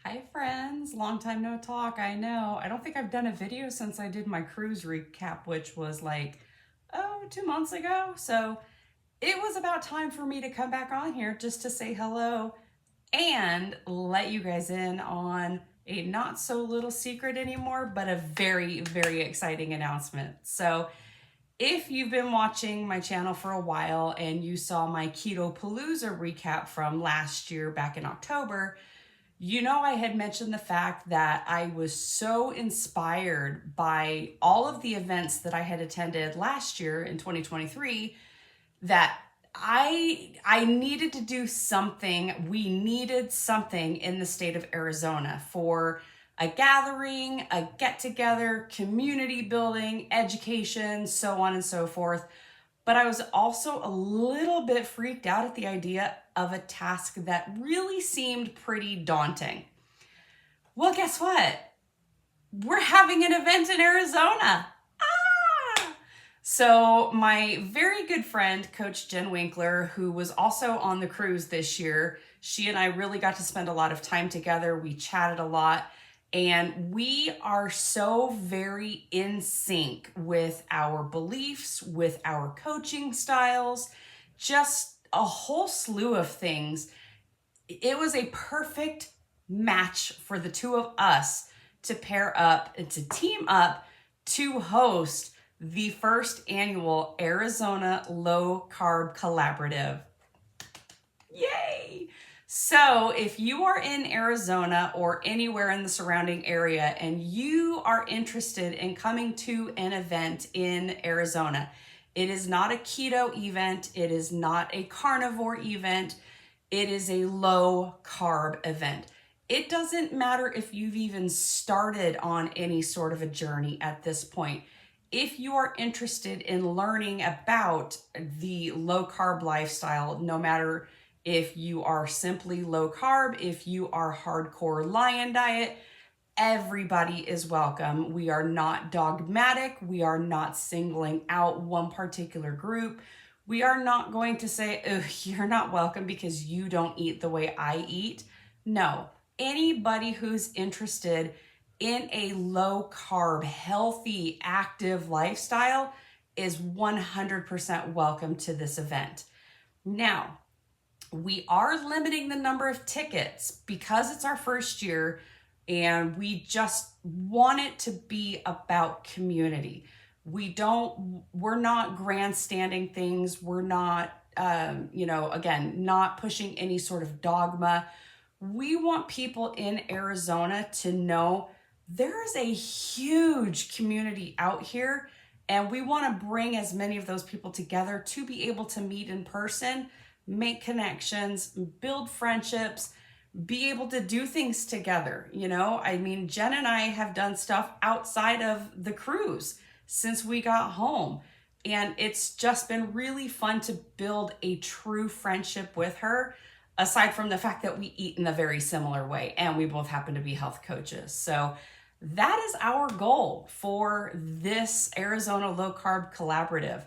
Hi friends, long time no talk. I know. I don't think I've done a video since I did my cruise recap, which was like, 2 months ago. So it was about time for me to come back on here just to say hello and let you guys in on a not so little secret anymore, but a very, very exciting announcement. So if you've been watching my channel for a while and you saw my Keto Palooza recap from last year back in October, you know, I had mentioned the fact that I was so inspired by all of the events that I had attended last year in 2023 that I needed to do something. We needed something in the state of Arizona for a gathering, a get together, community building, education, so on and so forth. But I was also a little bit freaked out at the idea of a task that really seemed pretty daunting. Well, guess what? We're having an event in Arizona. So my very good friend, Coach Jen Winkler, who was also on the cruise this year, she and I really got to spend a lot of time together. We chatted a lot, and we are so very in sync with our beliefs, with our coaching styles, just a whole slew of things. It was a perfect match for the two of us to pair up and to team up to host the first annual Arizona Low-Carb Collaborative. Yay! So if you are in Arizona or anywhere in the surrounding area and you are interested in coming to an event in Arizona, it is not a keto event, it is not a carnivore event, it is a low-carb event. It doesn't matter if you've even started on any sort of a journey at this point. If you are interested in learning about the low carb lifestyle, no matter if you are simply low carb, if you are hardcore lion diet, everybody is welcome. We are not dogmatic. We are not singling out one particular group. We are not going to say, oh, you're not welcome because you don't eat the way I eat. No, anybody who's interested in a low carb, healthy, active lifestyle is 100% welcome to this event. Now, we are limiting the number of tickets because it's our first year and we just want it to be about community. We're not grandstanding things. We're not, again, not pushing any sort of dogma. We want people in Arizona to know there is a huge community out here, and we want to bring as many of those people together to be able to meet in person, make connections, build friendships, be able to do things together. Jen and I have done stuff outside of the cruise since we got home, and it's just been really fun to build a true friendship with her, aside from the fact that we eat in a very similar way and we both happen to be health coaches. So that is our goal for this Arizona Low Carb Collaborative.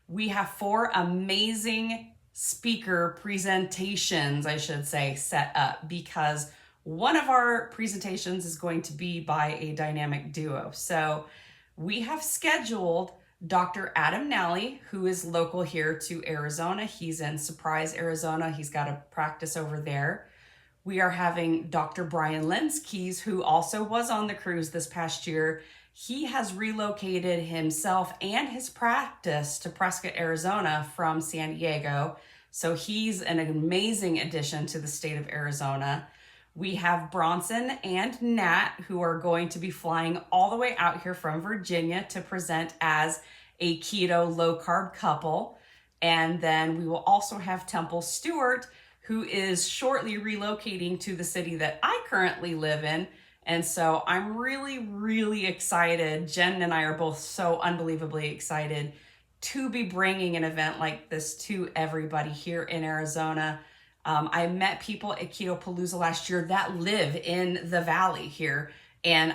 We have 4 amazing speaker presentations, I should say, set up, because one of our presentations is going to be by a dynamic duo. So we have scheduled Dr. Adam Nally, who is local here to Arizona. He's in Surprise, Arizona. He's got a practice over there. We are having Dr. Brian Lenskes, who also was on the cruise this past year. He has relocated himself and his practice to Prescott, Arizona from San Diego. So he's an amazing addition to the state of Arizona. We have Bronson and Nat, who are going to be flying all the way out here from Virginia to present as a keto low carb couple. And then we will also have Temple Stewart, who is shortly relocating to the city that I currently live in. And so I'm really, really excited. Jen and I are both so unbelievably excited to be bringing an event like this to everybody here in Arizona. I met people at Keto Palooza last year that live in the valley here, and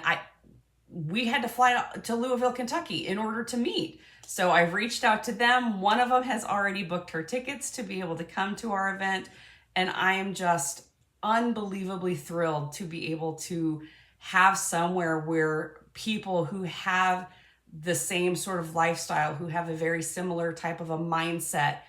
we had to fly to Louisville, Kentucky in order to meet. So I've reached out to them. One of them has already booked her tickets to be able to come to our event, and I am just unbelievably thrilled to be able to have somewhere where people who have the same sort of lifestyle, who have a very similar type of a mindset,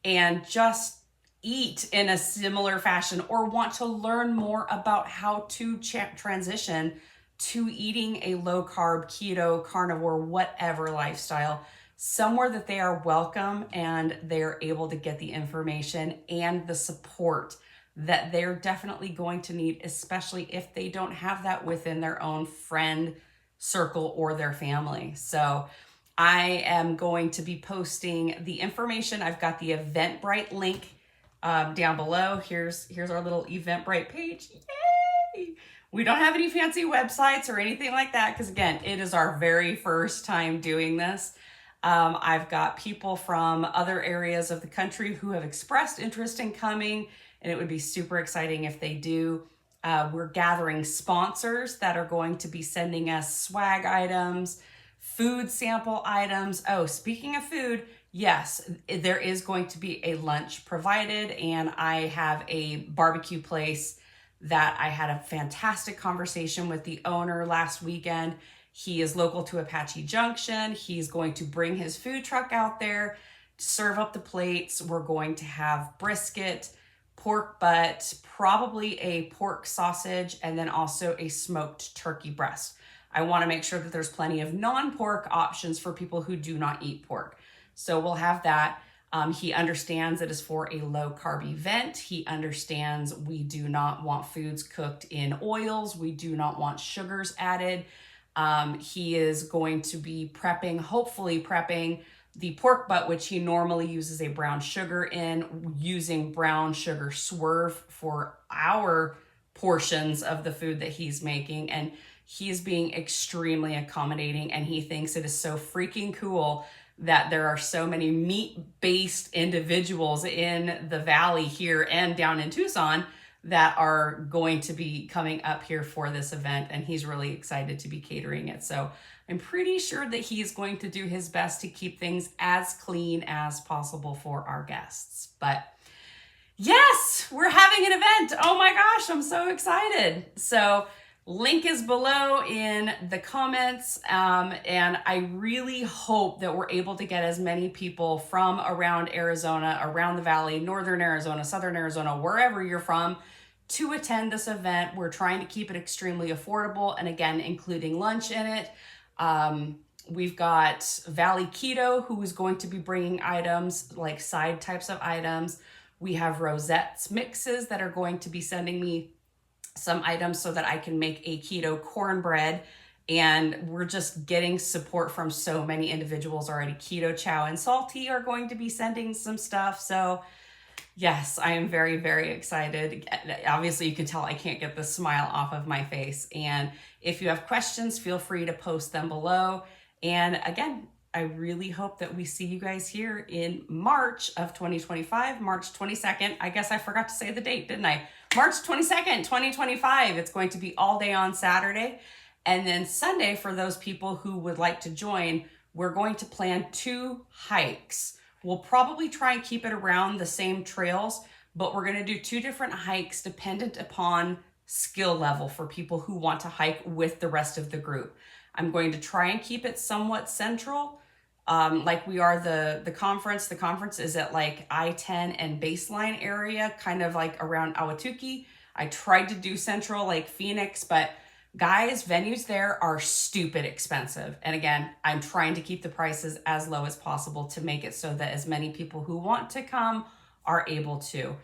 and just eat in a similar fashion or want to learn more about how to transition to eating a low carb, keto, carnivore, whatever lifestyle, somewhere that they are welcome and they're able to get the information and the support that they're definitely going to need, especially if they don't have that within their own friend circle or their family. So I am going to be posting the information. I've got the Eventbrite link down below. Here's our little Eventbrite page. Yay! We don't have any fancy websites or anything like that because, again, it is our very first time doing this. I've got people from other areas of the country who have expressed interest in coming, and it would be super exciting if they do. We're gathering sponsors that are going to be sending us swag items, food sample items. Oh, speaking of food, yes, there is going to be a lunch provided, and I have a barbecue place that I had a fantastic conversation with the owner last weekend. He is local to Apache Junction. He's going to bring his food truck out there to serve up the plates. We're going to have brisket, pork butt, probably a pork sausage, and then also a smoked turkey breast. I want to make sure that there's plenty of non-pork options for people who do not eat pork. So we'll have that. He understands it is for a low carb event. He understands we do not want foods cooked in oils. We do not want sugars added. He is going to be hopefully prepping the pork butt, which he normally uses a brown sugar in, using brown sugar swerve for our portions of the food that he's making. And he's being extremely accommodating, and he thinks it is so freaking cool that there are so many meat-based individuals in the valley here and down in Tucson that are going to be coming up here for this event, and he's really excited to be catering it. So I'm pretty sure that he's going to do his best to keep things as clean as possible for our guests. But yes, we're having an event. Oh my gosh, I'm so excited. So link is below in the comments, and I really hope that we're able to get as many people from around Arizona, around the valley, northern Arizona, southern Arizona, wherever you're from, to attend this event. We're trying to keep it extremely affordable, and again, including lunch in it. We've got Valley Keto, who is going to be bringing items like side types of items. We have Rosette's Mixes that are going to be sending me some items so that I can make a keto cornbread. And we're just getting support from so many individuals already. Keto Chow and Salty are going to be sending some stuff. So yes, I am very, very excited. Obviously, you can tell I can't get the smile off of my face. And if you have questions, feel free to post them below. And again, I really hope that we see you guys here in March of 2025, March 22nd. I guess I forgot to say the date, didn't I? March 22nd, 2025. It's going to be all day on Saturday. And then Sunday, for those people who would like to join, we're going to plan 2 hikes. We'll probably try and keep it around the same trails, but we're going to do 2 different hikes dependent upon skill level for people who want to hike with the rest of the group. I'm going to try and keep it somewhat central, like we are the conference. The conference is at like I-10 and Baseline area, kind of like around Ahwatukee. I tried to do central like Phoenix, but guys, venues there are stupid expensive. And again, I'm trying to keep the prices as low as possible to make it so that as many people who want to come are able to.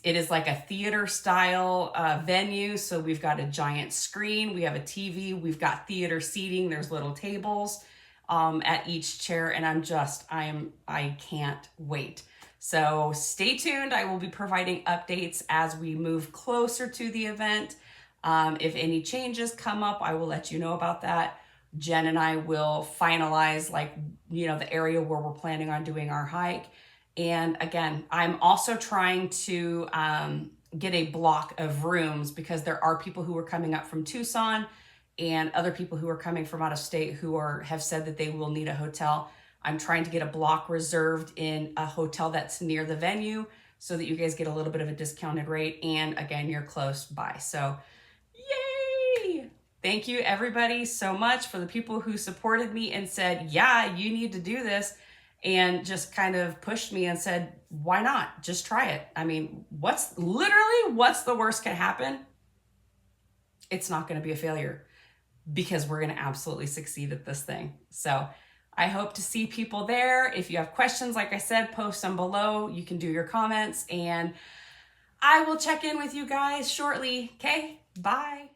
It is like a theater style venue. So we've got a giant screen, we have a TV, we've got theater seating, there's little tables at each chair, and I can't wait. So stay tuned. I will be providing updates as we move closer to the event. If any changes come up, I will let you know about that. Jen and I will finalize the area where we're planning on doing our hike. And again, I'm also trying to get a block of rooms because there are people who are coming up from Tucson and other people who are coming from out of state who have said that they will need a hotel. I'm trying to get a block reserved in a hotel that's near the venue so that you guys get a little bit of a discounted rate. And again, you're close by. So yay! Thank you everybody so much for the people who supported me and said, yeah, you need to do this, and just kind of pushed me and said, why not? Just try it. I mean, what's the worst can happen? It's not going to be a failure, because we're going to absolutely succeed at this thing. So I hope to see people there. If you have questions, like I said, post them below. You can do your comments, and I will check in with you guys shortly. Okay, bye.